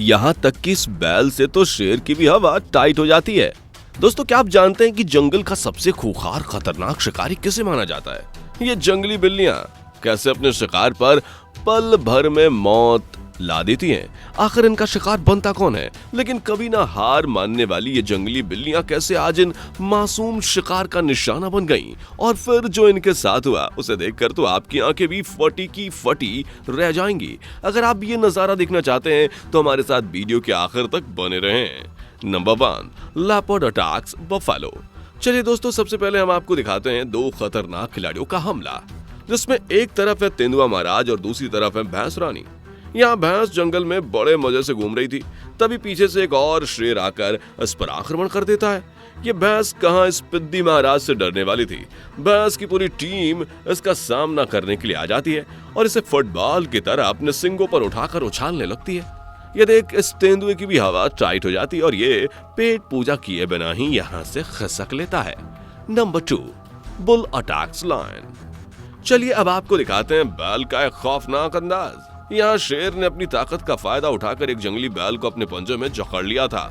यहाँ तक कि इस बैल से तो शेर की भी हवा टाइट हो जाती है। दोस्तों, क्या आप जानते हैं कि जंगल का सबसे खूंखार खतरनाक शिकारी किसे माना जाता है? ये जंगली बिल्लियां कैसे अपने शिकार पर पल भर में मौत ला देती हैं। आखिर इनका शिकार बनता कौन है? लेकिन कभी ना हार मानने वाली ये जंगली बिल्लियां कैसे आज इन मासूम शिकार का निशाना बन गईं? और फिर जो इनके साथ हुआ उसे देखकर तो आपकी आंखें भी फटी की फटी रह जाएंगी। अगर आप ये नजारा देखना चाहते हैं तो हमारे साथ वीडियो के आखिर तक बने रहें। Number 1, leopard attacks buffalo. चलिए दोस्तों, सबसे पहले हम आपको दिखाते हैं दो खतरनाक खिलाड़ियों का हमला, जिसमें एक तरफ है तेंदुआ महाराज और दूसरी तरफ है भैंस रानी। यहाँ भैंस जंगल में बड़े मजे से घूम रही थी, तभी पीछे से एक और शेर आकर इस पर आक्रमण कर देता है। ये भैंस कहाँ इस पिद्दी महाराज से डरने वाली थी। भैंस की पूरी टीम इसका सामना करने के लिए आ जाती है और इसे फुटबॉल की तरह अपने सिंगों पर उठाकर उछालने लगती है। ये देख इस तेंदुए की भी हवा टाइट हो जाती है और ये पेट पूजा किए बिना ही यहाँ से खिसक लेता है। Number 2, bull attacks lion. चलिए अब आपको दिखाते हैं बैल का एक खौफनाक अंदाज। यहाँ शेर ने अपनी ताकत का फायदा उठाकर एक जंगली बैल को अपने पंजे में जकड़ लिया था।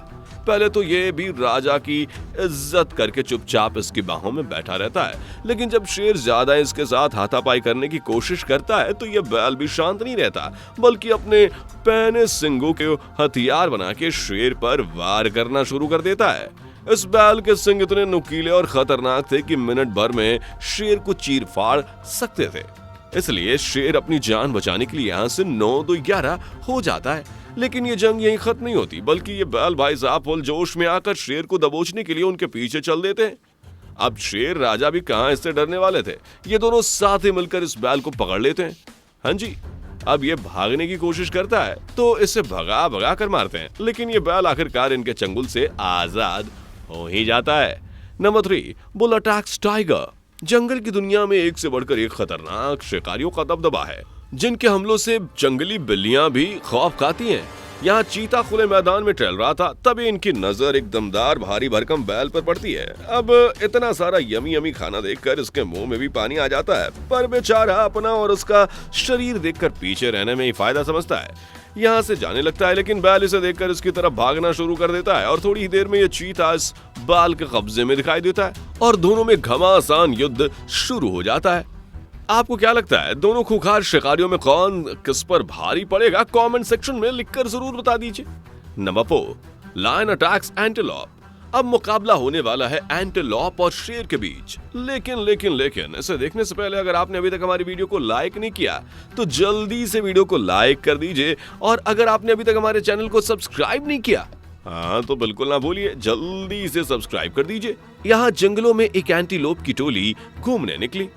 पहले तो ये भी राजा की इज्जत करके चुपचाप इसकी बाहों में बैठा रहता है, लेकिन जब शेर ज्यादा इसके साथ हाथापाई करने की कोशिश करता है तो ये बैल भी शांत नहीं रहता, बल्कि अपने पैने सिंगों के हथियार बना के शेर पर वार करना शुरू कर देता है। इस बैल के सिंग इतने नुकीले और खतरनाक थे कि मिनट भर में शेर को चीर फाड़ सकते थे। इसलिए शेर अपनी जान बचाने के लिए यहाँ से 9-2-11 हो जाता है। लेकिन ये जंग यहीं खत्म नहीं होती, बल्कि ये बैल भाई साहब फुल जोश में आकर शेर को दबोचने के लिए उनके पीछे चल देते हैं। अब शेर राजा भी कहाँ इससे डरने वाले थे। ये दोनों साथ ही मिलकर इस बैल को पकड़ लेते हैं। हाँ जी, अब ये भागने की कोशिश करता है तो इसे भगा भगा कर मारते हैं, लेकिन ये बैल आखिरकार इनके चंगुल से आजाद हो ही जाता है। Number 3, bull attacks tiger. जंगल की दुनिया में एक से बढ़कर एक खतरनाक शिकारियों का दबदबा है, जिनके हमलों से जंगली बिल्लियां भी खौफ खाती हैं। यहाँ चीता खुले मैदान में टहल रहा था, तभी इनकी नजर एक दमदार भारी भरकम बैल पर पड़ती है। अब इतना सारा यमी यमी खाना देखकर इसके मुंह में भी पानी आ जाता है, पर बेचारा अपना और उसका शरीर देखकर पीछे रहने में ही फायदा समझता है। यहाँ से जाने लगता है, लेकिन बैल इसे देखकर इसकी तरफ भागना शुरू कर देता है और थोड़ी ही देर में ये चीता इस बैल के कब्जे में दिखाई देता है और दोनों में घमासान युद्ध शुरू हो जाता है। आपको क्या लगता है, दोनों खूंखार शिकारियों में कौन किस पर भारी पड़ेगा? कमेंट सेक्शन में लिखकर जरूर बता दीजिए। Number 4, lion attacks antelope. अब मुकाबला होने वाला है एंटीलोप और शेर के बीच। लेकिन इसे देखने से पहले अगर आपने अभी तक हमारी वीडियो को लाइक नहीं किया तो जल्दी से वीडियो को लाइक कर दीजिए, और अगर आपने अभी तक हमारे चैनल को सब्सक्राइब नहीं किया, हाँ तो बिल्कुल ना भूलिए, जल्दी से सब्सक्राइब कर दीजिए। यहाँ जंगलों में एक एंटीलोप की टोली घूमने निकली।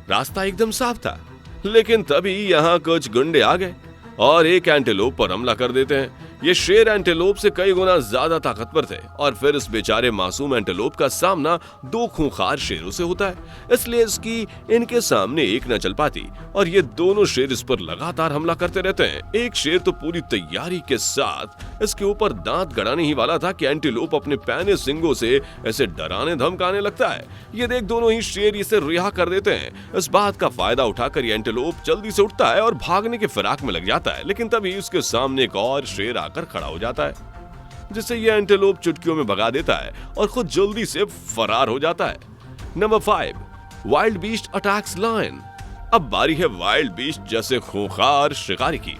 रास्ता एकदम साफ था, लेकिन तभी यहाँ कुछ गुंडे आ गए और एक एंटीलोप पर हमला कर देते हैं। ये शेर एंटीलोप से कई गुना ज्यादा ताकतवर थे और फिर इस बेचारे मासूम एंटीलोप का सामना दो खूंखार शेरों से होता है, इसलिए इसकी इनके सामने एक न चल पाती और ये दोनों शेर इस पर लगातार हमला करते रहते हैं। एक शेर तो पूरी तैयारी के साथ इसके ऊपर दांत गड़ाने ही वाला था कि एंटीलोप अपने पैने सिंगों से ऐसे डराने धमकाने लगता है। ये देख दोनों ही शेर इसे रिहा कर देते हैं। इस बात का फायदा उठाकर ये एंटीलोप जल्दी से उठता है और भागने के फिराक में लग जाता है, लेकिन तभी उसके सामने एक और शेर आकर खड़ा हो जाता है, जिसे ये एंटीलोप चुटकियों में भगा देता है और खुद जल्दी से फरार हो जाता है। Number 5, wildebeest attacks lion. अब बारी है वाइल्ड बीस्ट जैसे खूंखार शिकारी की।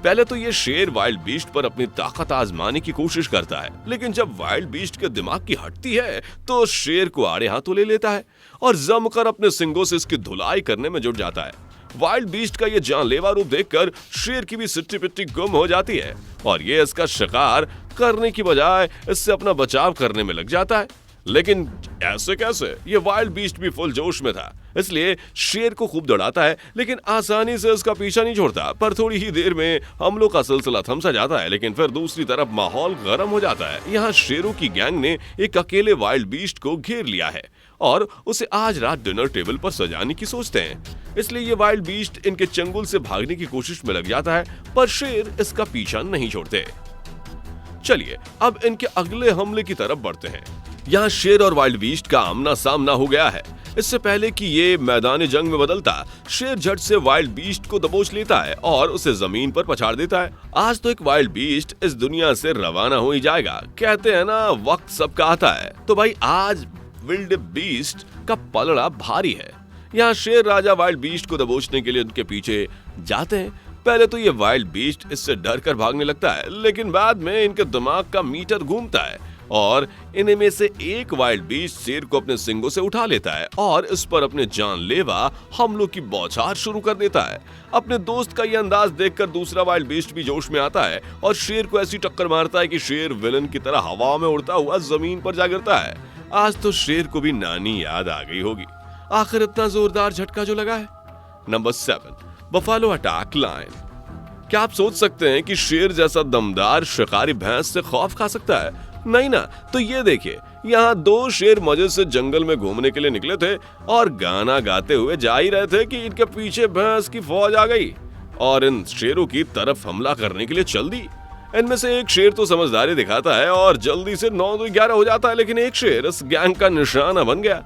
पहले तो ये शेर वाइल्ड बीस्ट पर अपनी ताकत आजमाने की कोशिश करता है, लेकिन जब वाइल्ड बीस्ट के दिमाग की हटती है तो शेर को आड़े हाथों ले लेता है और जमकर अपने सिंगों से इसकी धुलाई करने में जुट जाता है। वाइल्ड बीस्ट का ये जानलेवा रूप देखकर शेर की भी सिट्टी पिट्टी गुम हो जाती है और ये इसका शिकार करने की बजाय इससे अपना बचाव करने में लग जाता है। लेकिन ऐसे कैसे? ये वाइल्ड बीस्ट भी फुल जोश में था, इसलिए शेर को खूब दौड़ाता है, लेकिन आसानी से इसका पीछा नहीं छोड़ता। पर थोड़ी ही देर में हमलों का सिलसिला थम सा जाता है, लेकिन फिर दूसरी तरफ माहौल गर्म हो जाता है। यहाँ शेरों की गैंग ने एक अकेले वाइल्ड बीस्ट को घेर लिया है और उसे आज रात डिनर टेबल पर सजाने की सोचते हैं, इसलिए ये वाइल्ड बीस्ट इनके चंगुल से भागने की कोशिश में लग जाता है, पर शेर इसका पीछा नहीं छोड़ते। चलिए अब इनके अगले हमले की तरफ बढ़ते हैं। यहाँ शेर और वाइल्ड बीस्ट का आमना सामना हो गया है। इससे पहले कि ये मैदान जंग में बदलता, शेर झट से वाइल्ड बीस्ट को दबोच लेता है और उसे जमीन पर पछाड़ देता है। आज तो एक वाइल्ड बीस्ट इस दुनिया से रवाना हो ही जाएगा। कहते हैं ना, वक्त सबका आता है। तो भाई आज विल्ड बीस्ट का पलड़ा भारी है। यहाँ शेर राजा वाइल्ड बीस्ट को दबोचने के लिए उनके पीछे जाते हैं। पहले तो ये वाइल्ड बीस्ट इससे डर कर भागने लगता है, लेकिन बाद में इनके दिमाग का मीटर घूमता है और इनमें से एक वाइल्ड बीस्ट शेर को अपने सिंगों से उठा लेता है और इस पर अपने जानलेवा हमलों की बौछार शुरू कर देता है। अपने दोस्त का यह अंदाज देखकर दूसरा वाइल्ड बीस्ट भी जोश में आता है और शेर को ऐसी टक्कर मारता है कि शेर विलन की तरह हवा में उड़ता हुआ जमीन पर जा गिरता है। आज तो शेर को भी नानी याद आ गई होगी। आखिर इतना जोरदार झटका जो लगा है। Number 7, buffalo attack lion. क्या आप सोच सकते हैं कि शेर जैसा दमदार शिकारी भैंस से खौफ खा सकता है? नहीं ना। तो ये देखिए, यहाँ 2 शेर मजे से जंगल में घूमने के लिए निकले थे और गाना गाते हुए जा ही रहे थे कि इनके पीछे भैंस की फौज आ गई और इन शेरों की तरफ हमला करने के लिए चल दी। इनमें से एक शेर तो समझदारी दिखाता है और जल्दी से 9-11 हो जाता है, लेकिन एक शेर इस गैंग का निशाना बन गया।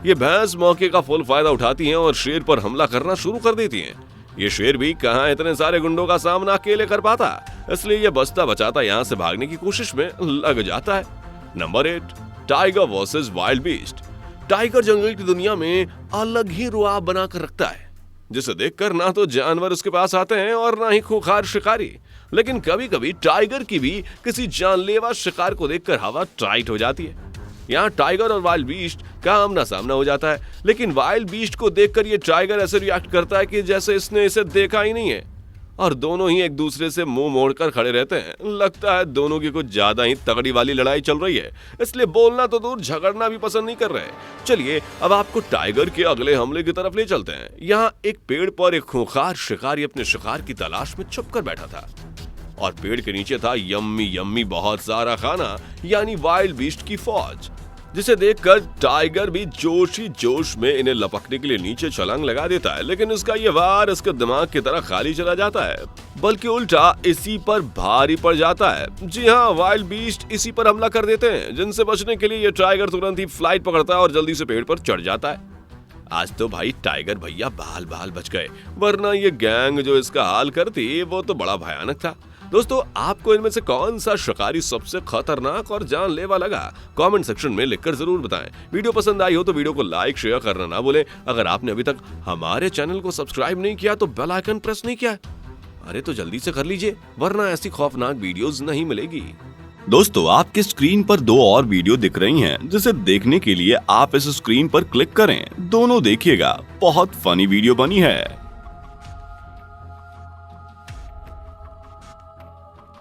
ये भैंस मौके का फुल फायदा उठाती हैं और शेर पर हमला करना शुरू कर देती हैं। ये शेर भी कहां इतने सारे गुंडों का सामना अकेले कर पाता, इसलिए ये बचता बचाता यहां से भागने की कोशिश में लग जाता है। Number 8, tiger versus wild beast. Tiger जंगल की दुनिया में अलग ही रुआब बनाकर रखता है, जिसे देखकर ना तो जानवर उसके पास आते हैं और ना ही खूंखार शिकारी। लेकिन कभी कभी टाइगर की भी किसी जानलेवा शिकार को देखकर हवा टाइट हो जाती है। यहाँ टाइगर और वाइल्ड बीस्ट का आमना सामना हो जाता है, लेकिन वाइल्ड बीस्ट को देखकर ये टाइगर ऐसे रिएक्ट करता है कि जैसे इसने इसे देखा ही नहीं है और दोनों ही एक दूसरे से मुंह मोड़कर खड़े रहते हैं। लगता है दोनों की कुछ ज्यादा ही तगड़ी वाली लड़ाई चल रही है, इसलिए बोलना तो दूर झगड़ना भी पसंद नहीं कर रहे। चलिए अब आपको टाइगर के अगले हमले की तरफ ले चलते हैं। यहाँ एक पेड़ पर एक खूंखार शिकारी अपने शिकार की तलाश में छुपकर बैठा था और पेड़ के नीचे था यम्मी यम्मी बहुत सारा खाना, यानी वाइल्ड बीस्ट की फौज, जिसे देखकर टाइगर भी जोश ही जोश में इन्हें लपकने के लिए नीचे छलांग लगा देता है। लेकिन इसका ये वार इसके दिमाग की तरह खाली चला जाता है, बल्कि उल्टा इसी पर भारी पड़ जाता है। जी हाँ, वाइल्ड बीस्ट इसी पर हमला कर देते हैं, जिनसे बचने के लिए ये टाइगर तुरंत ही फ्लाइट पकड़ता है और जल्दी से पेड़ पर चढ़ जाता है। आज तो भाई टाइगर भैया बाल बाल बच गए, वरना ये गैंग जो इसका हाल करती वो तो बड़ा भयानक था। दोस्तों, आपको इनमें से कौन सा शिकारी सबसे खतरनाक और जानलेवा लगा? कमेंट सेक्शन में लिखकर जरूर बताएं। वीडियो पसंद आई हो तो वीडियो को लाइक शेयर करना ना भूलें। अगर आपने अभी तक हमारे चैनल को सब्सक्राइब नहीं किया तो बेल आइकन प्रेस नहीं किया, अरे तो जल्दी से कर लीजिए, वरना ऐसी खौफनाक वीडियोस नहीं मिलेगी। दोस्तों, आपके स्क्रीन पर 2 और वीडियो दिख रही हैं, जिसे देखने के लिए आप इस स्क्रीन पर क्लिक करें। दोनों देखिएगा, बहुत फनी वीडियो बनी है।